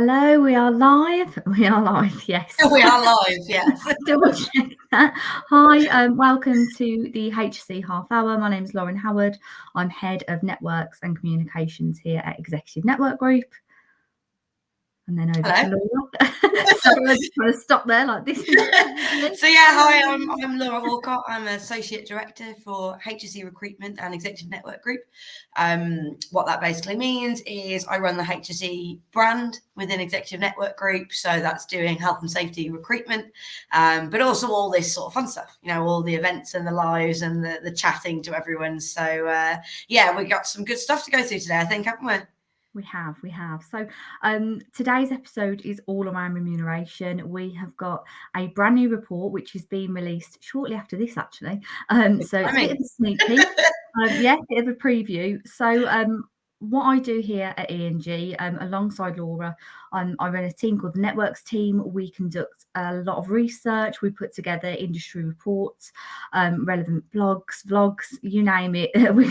Hello, we are live. We are live, yes. We are live, yes. Double check that. Hi, welcome to the HSE Half Hour. My name is Laura Aucott. I'm Head of Networks and Communications here at Executive Network Group. And then over to Laura. Sorry, I just want to stop there like this. So yeah, hi, I'm Laura Aucott. I'm Associate Director for HSE Recruitment and Executive Network Group. What that basically means is I run the HSE brand within Executive Network Group. So that's doing health and safety recruitment, but also all this sort of fun stuff, all the events and the lives and the chatting to everyone. So yeah, we got some good stuff to go through today, I think, haven't we? We have. So today's episode is all around remuneration. We have got a brand new report which is being released shortly after this, actually. So it's a bit of a sneak peek. Yeah, a bit of a preview. So what I do here at ENG, alongside Laura, I run a team called the Networks team. We conduct a lot of research. We put together industry reports, relevant blogs, vlogs, you name it. We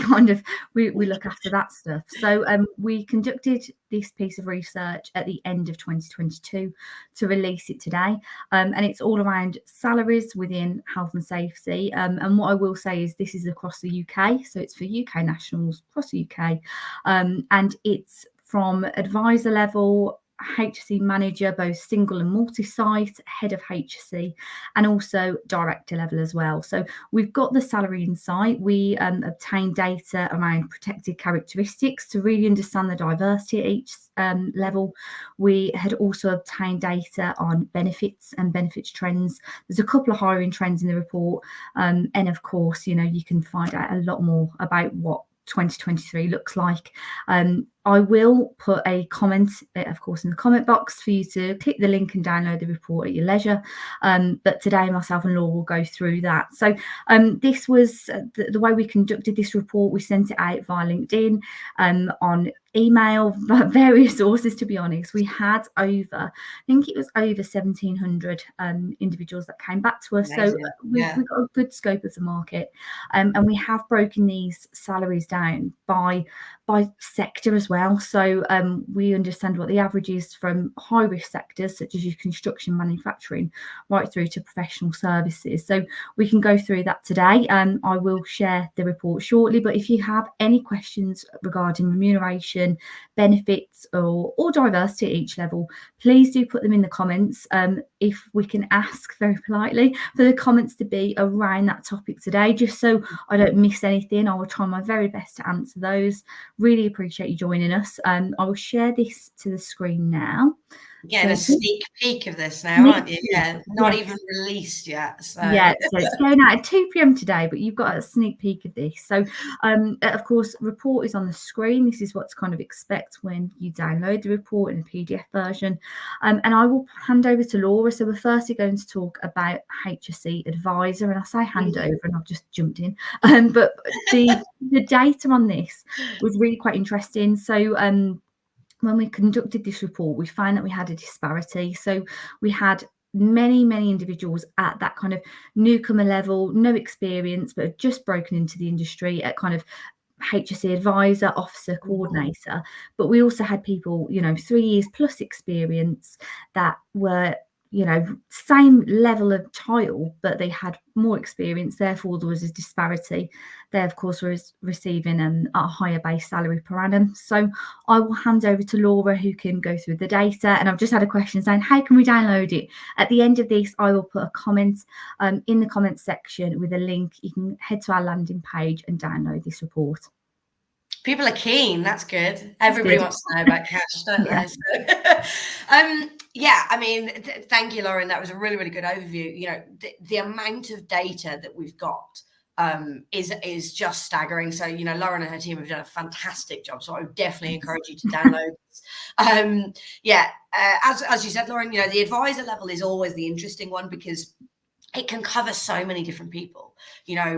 look after that stuff. So we conducted this piece of research at the end of 2022 to release it today. And it's all around salaries within health and safety. And what I will say is this is across the UK. So it's for UK nationals across the UK. And it's from advisor level, HSE manager, both single and multi-site, head of HSE, and also director level as well. So we've got the salary insight. We obtain data around protected characteristics to really understand the diversity at each level. We had also obtained data on benefits and benefits trends. There's a couple of hiring trends in the report. And of course, you can find out a lot more about what 2023 looks like. I will put a comment, of course, in the comment box for you to click the link and download the report at your leisure. But today, myself and Laura will go through that. So this was the way we conducted this report. We sent it out via LinkedIn, on email, various sources, to be honest. We had I think it was over 1,700 individuals that came back to us. Amazing. So we've got a good scope of the market. And we have broken these salaries down by sector as well. So we understand what the average is from high risk sectors such as your construction, manufacturing, right through to professional services. So we can go through that today. I will share the report shortly, but if you have any questions regarding remuneration, benefits or diversity at each level, please do put them in the comments. If we can ask very politely for the comments to be around that topic today, just so I don't miss anything, I will try my very best to answer those. Really appreciate you joining us. I will share this to the screen now. Getting a sneak peek of this now, aren't you? Yeah, not even released yet. So. Yeah, so it's going out at 2 p.m. today, but you've got a sneak peek of this. So, of course, report is on the screen. This is what to kind of expect when you download the report in a PDF version. And I will hand over to Laura. So we're firstly going to talk about HSE Advisor, and I say hand over, and I've just jumped in. But the data on this was really quite interesting. So, when we conducted this report, we found that we had a disparity. So we had many individuals at that kind of newcomer level, no experience, but had just broken into the industry at kind of HSE advisor, officer, coordinator. But we also had people, 3 years plus experience that were, same level of title, but they had more experience. Therefore, there was a disparity. They, of course, were receiving a higher base salary per annum. So I will hand over to Laura, who can go through the data. And I've just had a question saying, how can we download it? At the end of this, I will put a comment in the comments section with a link. You can head to our landing page and download this report. People are keen. That's good. Everybody wants to know about cash, don't they? So, yeah, I mean, thank you, Lauren. That was a really good overview. The amount of data that we've got is just staggering. So, Lauren and her team have done a fantastic job. So I would definitely encourage you to download this. As you said, Lauren, the advisor level is always the interesting one because it can cover so many different people.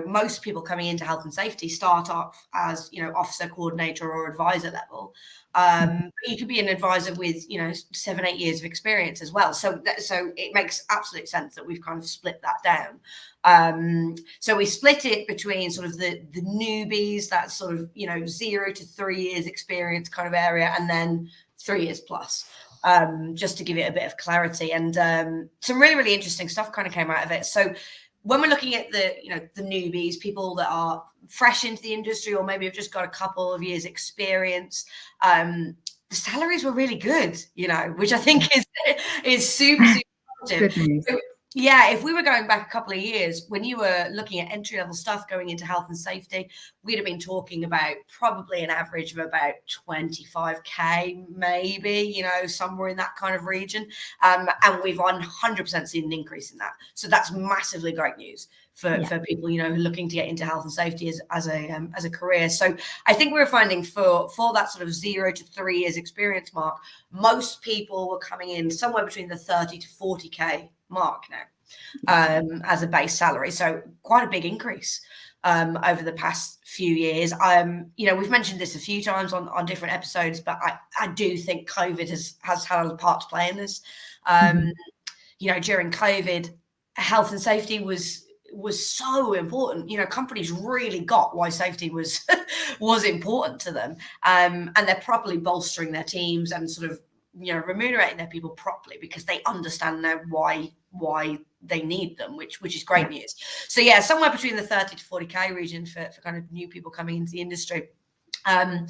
Most people coming into health and safety start off as, officer, coordinator or advisor level. But you could be an advisor with, 7-8 years of experience as well. So it makes absolute sense that we've kind of split that down. So we split it between sort of the newbies, that sort of, 0 to 3 years experience kind of area, and then 3 years plus. just to give it a bit of clarity. And some really, really interesting stuff kind of came out of it. So when we're looking at the newbies, people that are fresh into the industry or maybe have just got a couple of years experience, the salaries were really good, which I think is super, super positive. Good news. So, yeah, if we were going back a couple of years, when you were looking at entry-level stuff going into health and safety, we'd have been talking about probably an average of about 25K, maybe, somewhere in that kind of region. And we've 100% seen an increase in that. So that's massively great news for people, looking to get into health and safety as a career. So I think we're finding for that sort of 0 to 3 years experience mark, most people were coming in somewhere between the 30 to 40K mark now as a base salary. So quite a big increase over the past few years. We've mentioned this a few times on different episodes, but I do think COVID has had a part to play in this. During COVID, health and safety was so important. Companies really got why safety was important to them, and they're properly bolstering their teams and sort of remunerating their people properly because they understand now why they need them, which is great news. So somewhere between the 30 to 40K region for kind of new people coming into the industry. The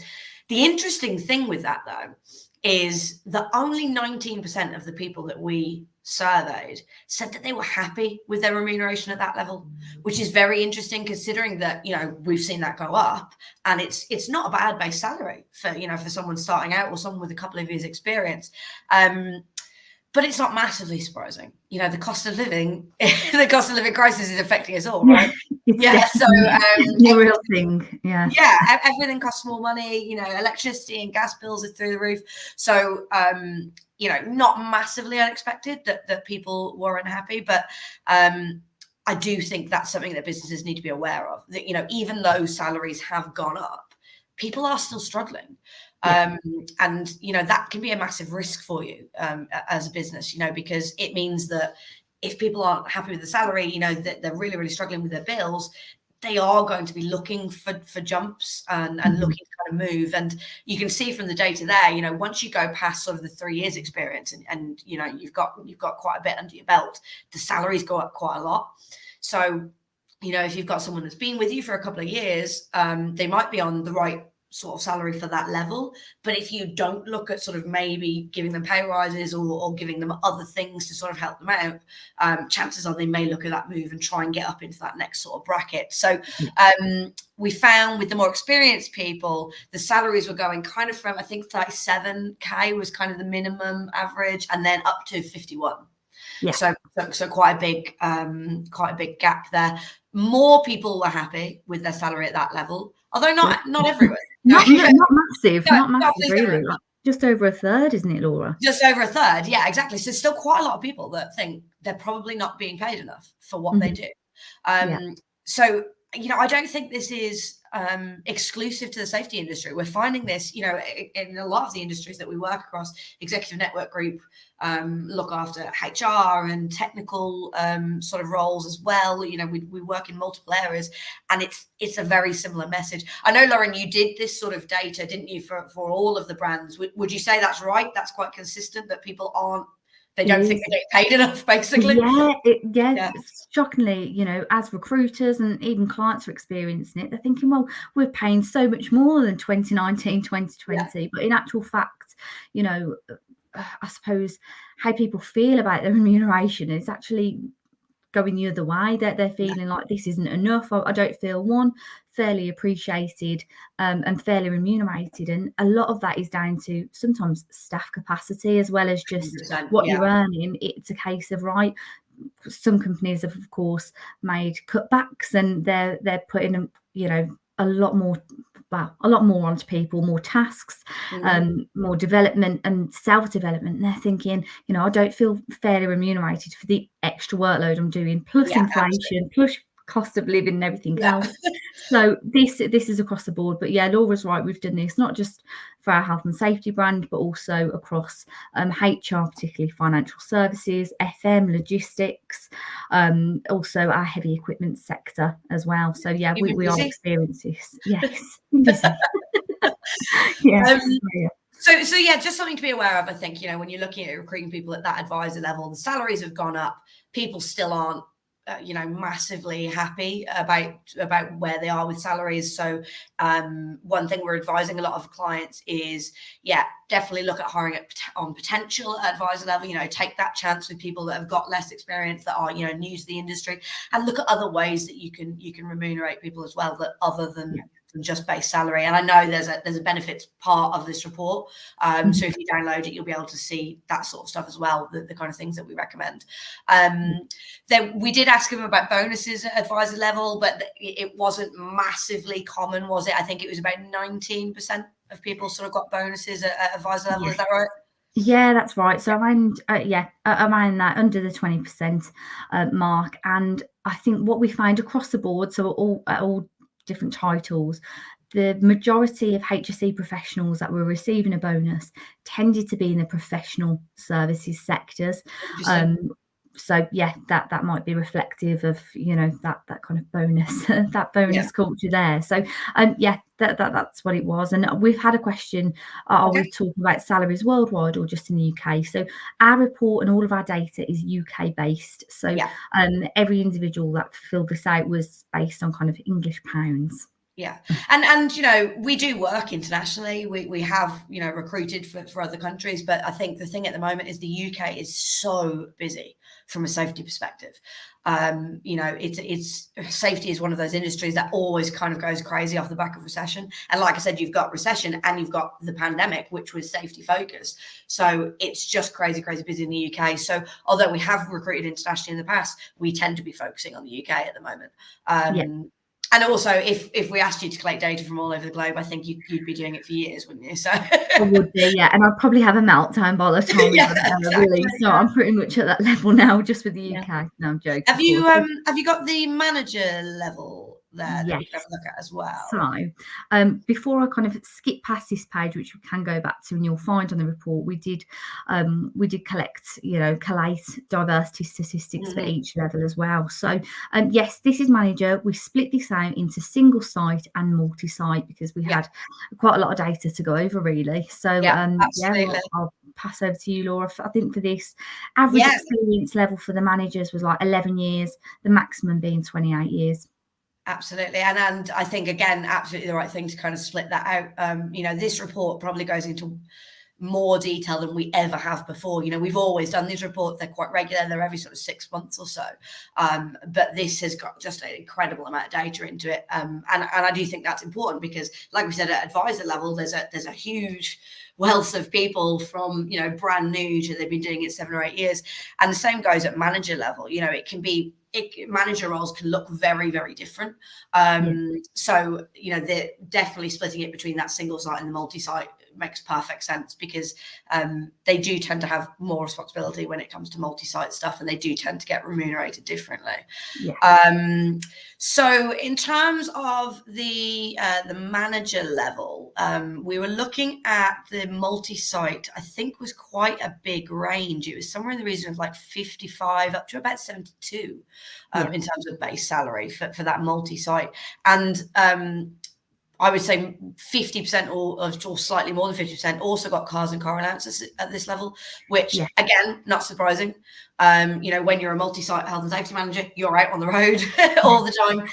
interesting thing with that though is that only 19% of the people that we surveyed said that they were happy with their remuneration at that level, which is very interesting considering that we've seen that go up, and it's not a bad base salary for for someone starting out or someone with a couple of years experience. But it's not massively surprising. The cost of living crisis is affecting us all, right? So the real thing. Everything costs more money. Electricity and gas bills are through the roof. So not massively unexpected that people were unhappy, but I do think that's something that businesses need to be aware of. That even though salaries have gone up, people are still struggling. And that can be a massive risk for you as a business, because it means that if people aren't happy with the salary, that they're really, really struggling with their bills, they are going to be looking for jumps and looking to kind of move. And you can see from the data there, once you go past sort of the 3 years experience and you've got quite a bit under your belt, the salaries go up quite a lot. So, if you've got someone that's been with you for a couple of years, they might be on the right sort of salary for that level. But if you don't look at sort of maybe giving them pay rises or giving them other things to sort of help them out, chances are they may look at that move and try and get up into that next sort of bracket. So we found with the more experienced people, the salaries were going kind of from, I think 37K was kind of the minimum average, and then up to 51. So quite a big gap there. More people were happy with their salary at that level, although not everyone. Not massive, really. Like just over a third, isn't it, Laura? Just over a third, yeah, exactly. So still quite a lot of people that think they're probably not being paid enough for what they do. So, I don't think this is exclusive to the safety industry. We're finding this, in a lot of the industries that we work across. Executive Network Group look after HR and technical sort of roles as well. We work in multiple areas, and it's a very similar message. I know, Lauren, you did this sort of data, didn't you, for all of the brands? Would you say that's right? That's quite consistent, that people they don't think they get paid enough, basically? Shockingly, as recruiters and even clients are experiencing it, they're thinking, well, we're paying so much more than 2019, 2020. But in actual fact, I suppose how people feel about their remuneration is actually going the other way. That they're feeling like this isn't enough. I don't feel fairly appreciated and fairly remunerated, and a lot of that is down to sometimes staff capacity as well as just what you're earning. It's a case of some companies have of course made cutbacks, and they're putting a lot more onto people, more tasks, more development and self-development. And they're thinking, I don't feel fairly remunerated for the extra workload I'm doing, plus inflation, plus cost of living and everything else. So this is across the board. But Laura's right, we've done this not just for our health and safety brand, but also across HR, particularly financial services, FM, logistics, also our heavy equipment sector as well. So we are experiencing this. Yes. So yeah, just something to be aware of. I think, when you're looking at recruiting people at that advisor level, the salaries have gone up. People still aren't, massively happy about where they are with salaries. So one thing we're advising a lot of clients is, definitely look at hiring on potential at advisor level. Take that chance with people that have got less experience, that are new to the industry, and look at other ways that you can remunerate people as well, that other than just base salary. And I know there's a benefits part of this report. So if you download it, you'll be able to see that sort of stuff as well, the kind of things that we recommend. Then we did ask him about bonuses at advisor level, but it wasn't massively common, was it? I think it was about 19% of people sort of got bonuses at advisor level. Is that right? Yeah, that's right. So around around that, under the 20% mark. And I think what we find across the board, so all different titles, the majority of HSE professionals that were receiving a bonus tended to be in the professional services sectors. So that might be reflective of that kind of bonus that bonus culture there. So that's what it was. And we've had a question: are we talking about salaries worldwide or just in the UK? So our report and all of our data is UK based. So every individual that filled this out was based on kind of English pounds. Yeah. And we do work internationally. We have, recruited for other countries, but I think the thing at the moment is the UK is so busy from a safety perspective. It's safety is one of those industries that always kind of goes crazy off the back of recession. And like I said, you've got recession and you've got the pandemic, which was safety focused. So it's just crazy busy in the UK. So although we have recruited internationally in the past, we tend to be focusing on the UK at the moment. And also, if we asked you to collect data from all over the globe, I think you'd be doing it for years, wouldn't you? So I would be, and I'd probably have a meltdown by the time we release. So I'm pretty much at that level now, just with the UK. No, I'm joking. Have you got the manager level there that we can have a look at as well? So before I kind of skip past this page, which we can go back to, and you'll find on the report, we did collate diversity statistics for each level as well. So yes, this is manager. We split this out into single site and multi-site because we had quite a lot of data to go over, really. So I'll pass over to you, Laura. I think for this, average experience level for the managers was like 11 years, the maximum being 28 years. Absolutely. And I think, again, absolutely the right thing to kind of split that out. This report probably goes into more detail than we ever have before. We've always done these reports. They're quite regular. They're every sort of 6 months or so. But this has got just an incredible amount of data into it. And I do think that's important because, like we said, at advisor level, there's a huge wealth of people from, brand new to they've been doing it 7 or 8 years. And the same goes at manager level. Manager roles can look very, very different. So, they're definitely splitting it between that single site and the multi-site makes perfect sense because they do tend to have more responsibility when it comes to multi-site stuff, and they do tend to get remunerated differently. So in terms of the manager level, we were looking at the multi-site. I think was quite a big range. It was somewhere in the region of like 55 up to about 72 in terms of base salary for that multi-site. And I would say 50% or slightly more than 50% also got cars and car allowances at this level, which again, not surprising. When you're a multi-site health and safety manager, you're out on the road all the time.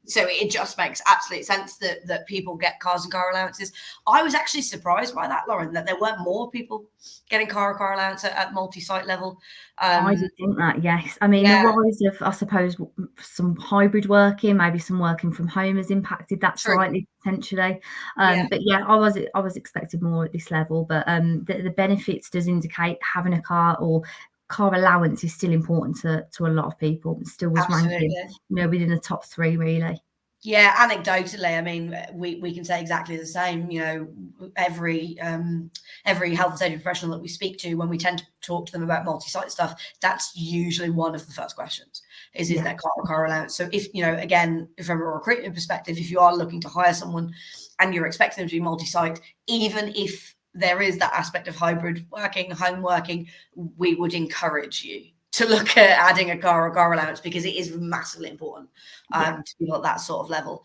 So it just makes absolute sense that people get cars and car allowances. I was actually surprised by that, Lauren, that there weren't more people getting car allowance at multi-site level. I did think that, yes. I mean, the rise of, I suppose, some hybrid working, maybe some working from home has impacted that slightly, potentially. But I was expecting more at this level. But the benefits does indicate having a car or car allowance is still important to a lot of people. It still was ranking, within the top 3, really. Yeah, anecdotally, I mean, we can say exactly the same. Every health and safety professional that we speak to, when we tend to talk to them about multi-site stuff, that's usually one of the first questions is there car allowance? So if, again, from a recruitment perspective, if you are looking to hire someone and you're expecting them to be multi-site, even if there is that aspect of hybrid working, home working, we would encourage you to look at adding a car allowance because it is massively important to people at that sort of level.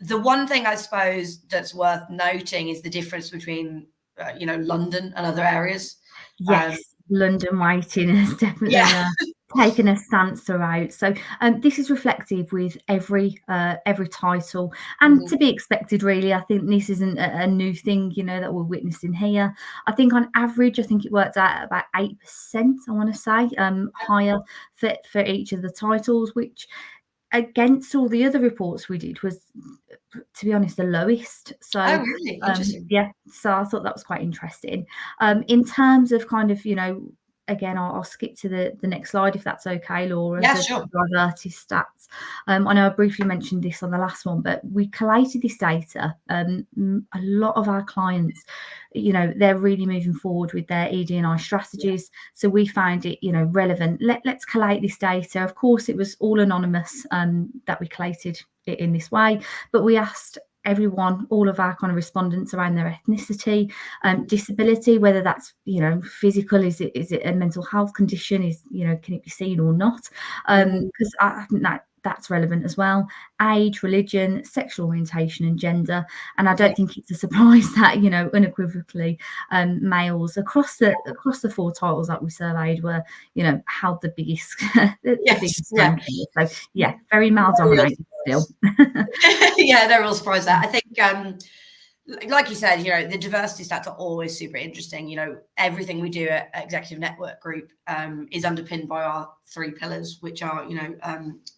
The one thing I suppose that's worth noting is the difference between, London and other areas. Yes, London waiting has definitely taken a stance throughout. So this is reflective with every title, and to be expected, really. I think this isn't a new thing, that we're witnessing here. I think on average, I think it worked out at about 8%, I want to say, higher for each of the titles, which against all the other reports we did was, to be honest, the lowest. So really? Interesting. So I thought that was quite interesting. In terms of kind of, again, I'll skip to the next slide if that's okay, Laura. Yeah, sure. Diversity stats. I know I briefly mentioned this on the last one, but we collated this data. A lot of our clients, they're really moving forward with their ED&I strategies. So we found it, relevant. Let's collate this data. Of course, it was all anonymous that we collated it in this way, but we asked everyone, all of our kind of respondents, around their ethnicity, disability, whether that's physical, is it a mental health condition, can it be seen or not, because I think that's relevant as well. Age, religion, sexual orientation, and gender. And I don't think it's a surprise that unequivocally males across the 4 titles that we surveyed were held the biggest biggest ranking. So very male dominated still. No real surprise there. I think like you said, the diversity stats are always super interesting. Everything we do at Executive Network Group is underpinned by our 3 pillars, which are,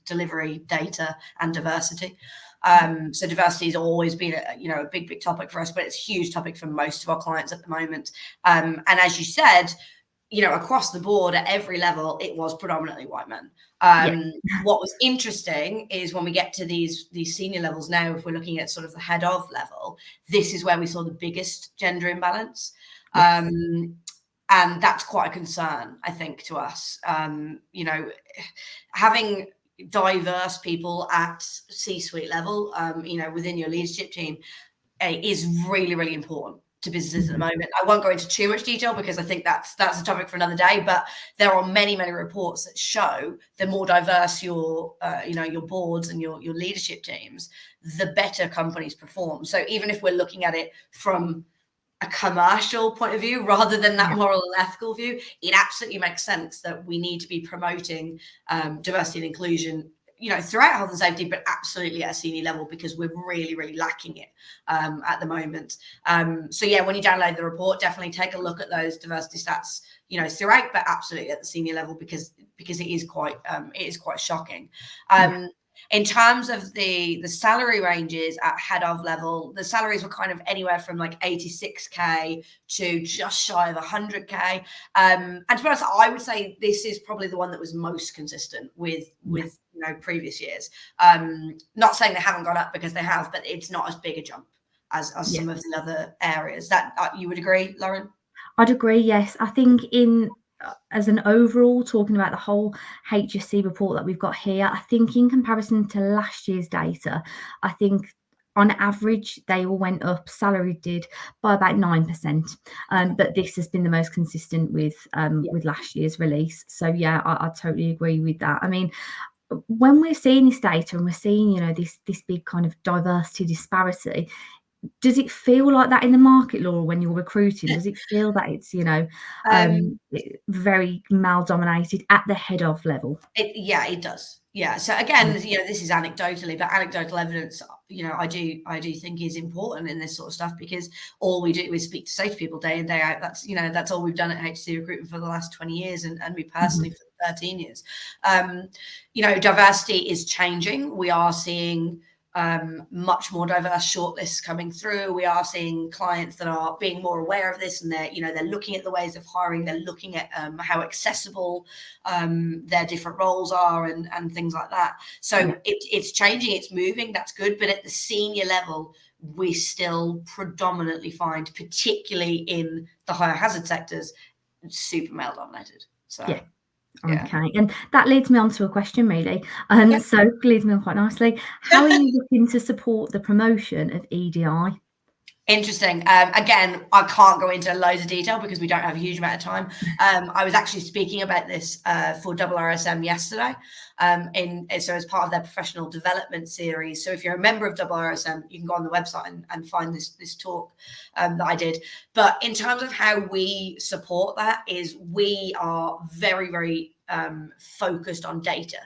delivery, data, and diversity. So diversity has always been a big topic for us, but it's a huge topic for most of our clients at the moment. And as you said, across the board at every level, it was predominantly white men. What was interesting is when we get to these senior levels now, if we're looking at sort of the head of level, this is where we saw the biggest gender imbalance. And that's quite a concern, I think, to us. Having diverse people at C-suite level, within your leadership team is really, really important to businesses at the moment. I won't go into too much detail because I think that's a topic for another day, but there are many reports that show the more diverse your boards and your leadership teams, the better companies perform. So even if we're looking at it from a commercial point of view rather than that moral and ethical view, it absolutely makes sense that we need to be promoting diversity and inclusion throughout health and safety, but absolutely at a senior level, because we're really, really lacking it at the moment. So when you download the report, definitely take a look at those diversity stats, throughout, but absolutely at the senior level, because it is quite shocking. In terms of the salary ranges at head of level, the salaries were kind of anywhere from like 86k to just shy of 100k. And to be honest, I would say this is probably the one that was most consistent with previous years. Not saying they haven't gone up, because they have, but it's not as big a jump as some of the other areas. That you would agree, Lauren? I'd agree. Yes, I think as an overall, talking about the whole HSE report that we've got here, I think in comparison to last year's data, I think on average they all went up. Salary did by about 9%, but this has been the most consistent with last year's release. So I totally agree with that. I mean, when we're seeing this data and we're seeing this big kind of diversity disparity, does it feel like that in the market, Laura, when you're recruiting? Does it feel that it's very male dominated at the head of level? It does. So again, this is anecdotally, but anecdotal evidence, I do think is important in this sort of stuff, because all we do is speak to safety people day in, day out. That's all we've done at HSE Recruitment for the last 20 years, and me personally for 13 years. Diversity is changing. We are seeing much more diverse shortlists coming through. We are seeing clients that are being more aware of this, and they're looking at the ways of hiring. They're looking at how accessible their different roles are, and things like that. So it's changing, it's moving. That's good. But at the senior level, we still predominantly find, particularly in the higher hazard sectors, super male dominated. So Okay, and that leads me on to a question, really. So leads me on quite nicely. How are you looking to support the promotion of EDI? Interesting. Again, I can't go into loads of detail because we don't have a huge amount of time. I was actually speaking about this for RRSM yesterday, so as part of their professional development series. So if you're a member of RRSM, you can go on the website and find this talk that I did. But in terms of how we support that, is we are very, very focused on data.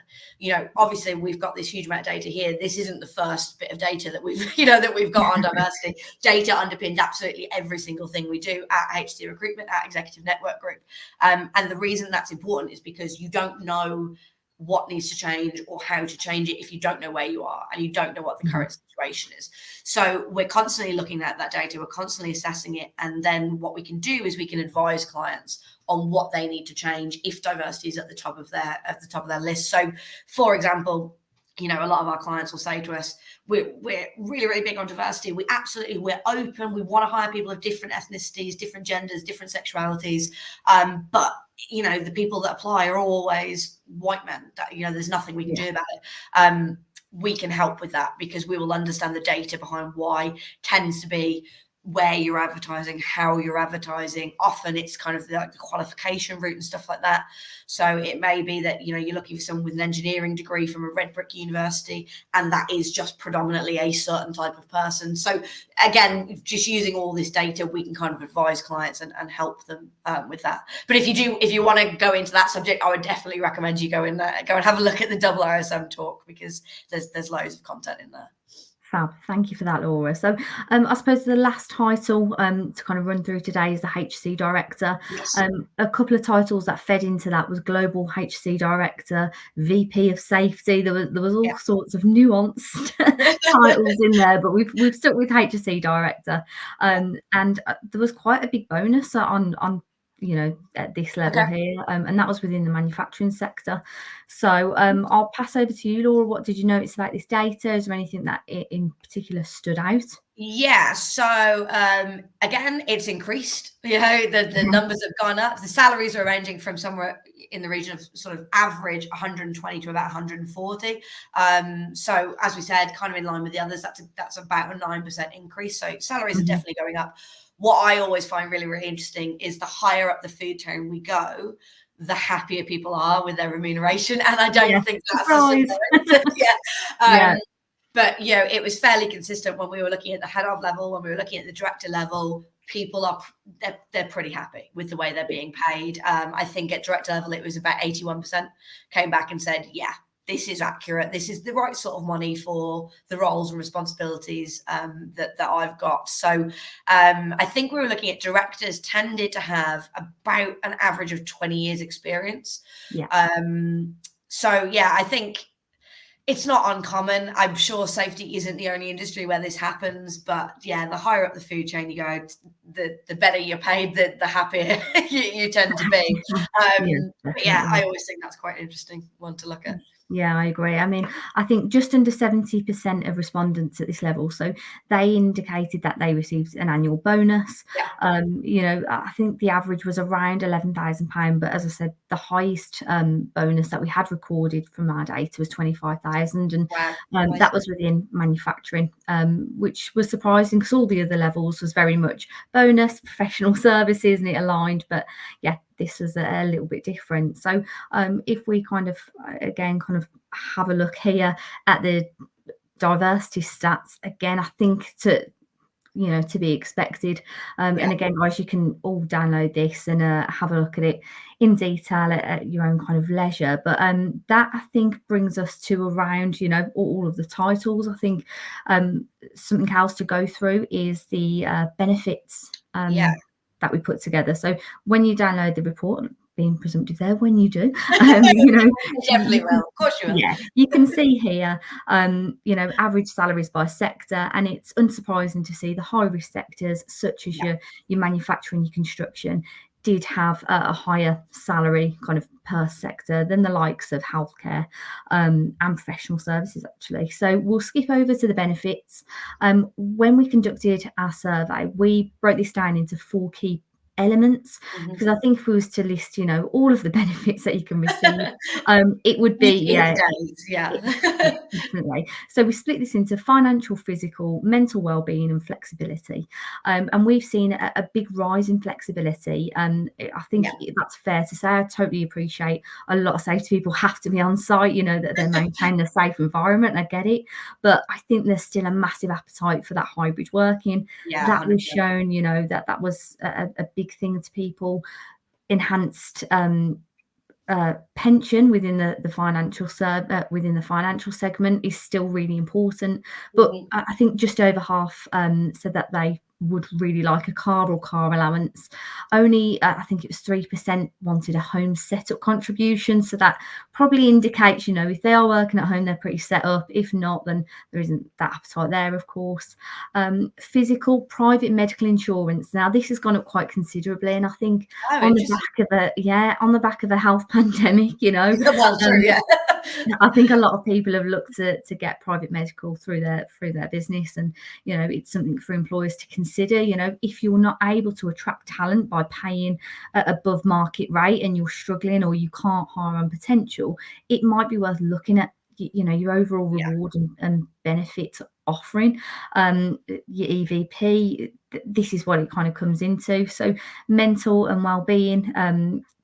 Obviously we've got this huge amount of data here. This isn't the first bit of data that we've got on diversity. Data underpins absolutely every single thing we do at HSE Recruitment, at Executive Network Group. And the reason that's important is because you don't know what needs to change or how to change it if you don't know where you are and you don't know what the current situation is. So we're constantly looking at that data, we're constantly assessing it, and then what we can do is we can advise clients on what they need to change if diversity is at the top of their list. So for example, a lot of our clients will say to us, we're really, really big on diversity. We're open. We want to hire people of different ethnicities, different genders, different sexualities. But the people that apply are always white men. There's nothing we can do about it. We can help with that because we will understand the data behind why tends to be where you're advertising, how you're advertising. Often it's kind of the qualification route and stuff like that. So it may be that, you're looking for someone with an engineering degree from a red brick university, and that is just predominantly a certain type of person. So again, just using all this data, we can kind of advise clients and help them with that. But if you want to go into that subject, I would definitely recommend you go and have a look at the RRSM talk, because there's loads of content in there. Fab. Thank you for that, Laura. So I suppose the last title to kind of run through today is the HSE Director. Yes. A couple of titles that fed into that was Global HSE Director, VP of Safety. There was all sorts of nuanced titles in there, but we've stuck with HSE Director. And there was quite a big bonus on at this level here, and that was within the manufacturing sector. So I'll pass over to you, Laura. What did you notice about this data? Is there anything that in particular stood out? Yeah, so again, it's increased. The numbers have gone up. The salaries are ranging from somewhere in the region of sort of average 120 to about 140. So as we said, kind of in line with the others, that's about a 9% increase. So salaries are definitely going up. What I always find really, really interesting is the higher up the food chain we go, the happier people are with their remuneration. And I don't think that's a surprise. But it was fairly consistent when we were looking at the head of level, when we were looking at the director level. People they're pretty happy with the way they're being paid. I think at director level it was about 81% came back and said, yeah, this is accurate. This is the right sort of money for the roles and responsibilities that I've got. So I think we were looking at directors tended to have about an average of 20 years experience. So yeah, I think it's not uncommon. I'm sure safety isn't the only industry where this happens, but yeah, the higher up the food chain you go, the better you're paid, the happier you tend to be. But yeah, I always think that's quite an interesting one to look at. Yeah, I agree. I mean, I think just under 70% of respondents at this level, so they indicated that they received an annual bonus. I think the average was around £11,000, but as I said, the highest bonus that we had recorded from our data was 25,000, and that was within manufacturing, which was surprising because all the other levels was very much bonus, professional services, and it aligned. But yeah, this was a little bit different. So if we kind of have a look here at the diversity stats, again, I think to be expected. And again, guys, you can all download this and have a look at it in detail at your own kind of leisure. But that, I think, brings us to around, all of the titles. I think something else to go through is the benefits that we put together. So when you download the report, being presumptive there, when you do, definitely will. Of course you will. Yeah, you can see here, average salaries by sector, and it's unsurprising to see the high risk sectors such as your manufacturing, your construction, did have a higher salary kind of per sector than the likes of healthcare and professional services, actually. So we'll skip over to the benefits. When we conducted our survey, we broke this down into 4 key elements, because I think if we was to list, you know, all of the benefits that you can receive, it would be definitely. So we split this into financial, physical, mental well-being, and flexibility, and we've seen a big rise in flexibility. I think that's fair to say. I totally appreciate a lot of safety people have to be on site, you know, that they're maintaining a safe environment. I get it, but I think there's still a massive appetite for that hybrid working. That 100%. was shown, you know, that was a big thing to people. Enhanced pension within the financial segment is still really important, but I think just over half said that they would really like a car or car allowance. Only I think it was 3% wanted a home setup contribution, so that probably indicates, you know, if they are working at home, they're pretty set up. If not, then there isn't that appetite there, of course. Physical private medical insurance, now this has gone up quite considerably, and I think on the back of a health pandemic, you know, well, true, I think a lot of people have looked to get private medical through their business, and you know, it's something for employers to consider. You know, if you're not able to attract talent by paying above market rate and you're struggling, or you can't hire on potential, it might be worth looking at, you know, your overall reward and benefit offering. Your EVP, this is what it kind of comes into. So mental and well-being,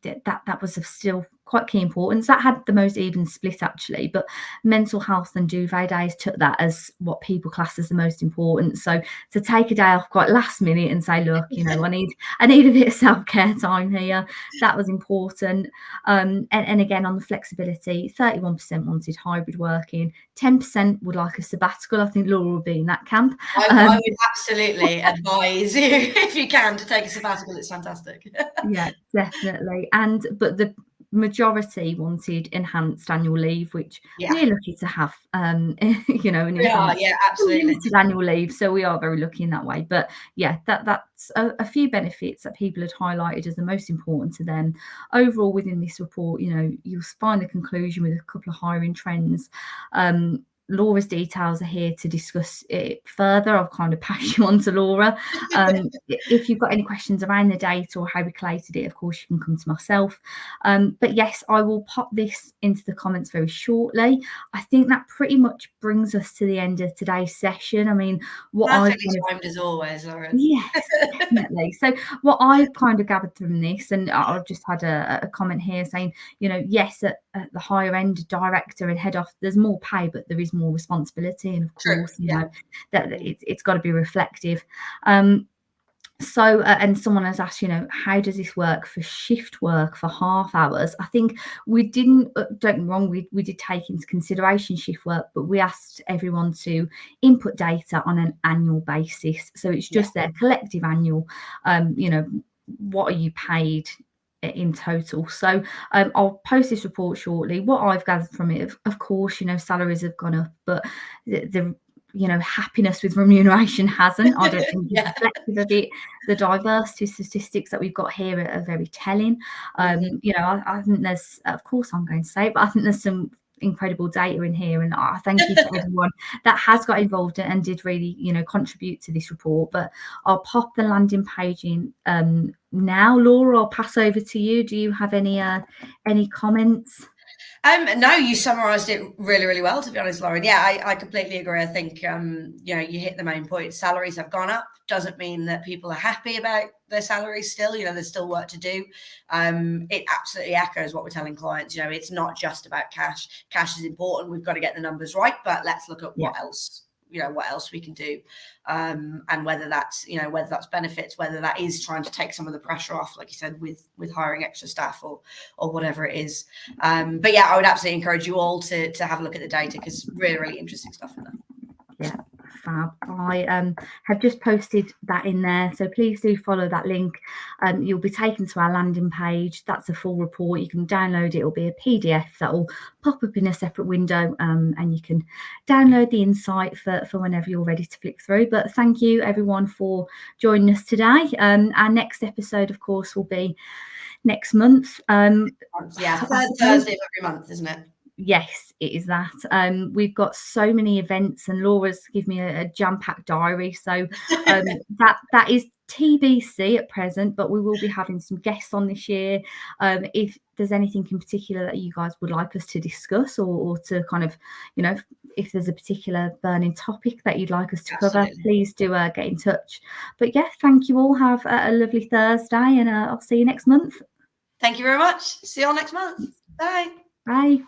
that was of still quite key importance. That had the most even split, actually, but mental health and duvet days took that as what people class as the most important. So to take a day off quite last minute and say, look, you know, I need a bit of self-care time here, that was important. And again, on the flexibility, 31% wanted hybrid working, 10% would like a sabbatical. I think Laura will be in that camp. I would absolutely advise you, if you can, to take a sabbatical. It's fantastic. Yeah, definitely. But the majority wanted enhanced annual leave, which we're lucky to have. You know, absolutely annual leave, so we are very lucky in that way. But yeah, that's a few benefits that people had highlighted as the most important to them. Overall, within this report, you know, you'll find the conclusion with a couple of hiring trends. Laura's details are here to discuss it further. I'll kind of pass you on to Laura. If you've got any questions around the data or how we collated it, of course, you can come to myself. But yes, I will pop this into the comments very shortly. I think that pretty much brings us to the end of today's session. I mean, what I've timed as always, Laura. Yes, definitely. So what I've kind of gathered from this, and I've just had a comment here saying, you know, yes, at the higher end, director and head off, there's more pay, but there is more responsibility, and of course, you know, that it's got to be reflective. So, and someone has asked, you know, how does this work for shift work for half hours? I think we didn't, don't get me wrong, we did take into consideration shift work, but we asked everyone to input data on an annual basis. So it's just their collective annual, you know, what are you paid in total? So I'll post this report shortly. What I've gathered from it, of course, you know, salaries have gone up, but the you know, happiness with remuneration hasn't. I don't think it's reflective of it. The diversity statistics that we've got here are very telling. You know, I think there's, of course I'm going to say it, but I think there's some incredible data in here, and I thank you to everyone that has got involved and did really, you know, contribute to this report. But I'll pop the landing page in now. Laura, I'll pass over to you. Do you have any comments? No, you summarised it really, really well, to be honest, Lauren. Yeah, I completely agree. I think, you know, you hit the main point. Salaries have gone up. Doesn't mean that people are happy about their salaries still. You know, there's still work to do. It absolutely echoes what we're telling clients. You know, it's not just about cash. Cash is important. We've got to get the numbers right, but let's look at what else, you know, what else we can do, and whether that's, you know, whether that's benefits, whether that is trying to take some of the pressure off, like you said, with hiring extra staff or whatever it is. But yeah, I would absolutely encourage you all to have a look at the data, because really, really interesting stuff in there. Yeah, fab. I have just posted that in there, so please do follow that link. You'll be taken to our landing page. That's a full report. You can download it. It'll be a PDF that will pop up in a separate window, and you can download the insight for whenever you're ready to flick through. But thank you everyone for joining us today. Our next episode, of course, will be next month. Thursday of every month, isn't it? Yes, it is that. We've got so many events, and Laura's given me a jam-packed diary, so that is TBC at present, but we will be having some guests on this year. If there's anything in particular that you guys would like us to discuss, or to kind of, you know, if there's a particular burning topic that you'd like us to cover, please do get in touch. But yeah, thank you all. Have a lovely Thursday, and I'll see you next month. Thank you very much. See you all next month. Bye. Bye.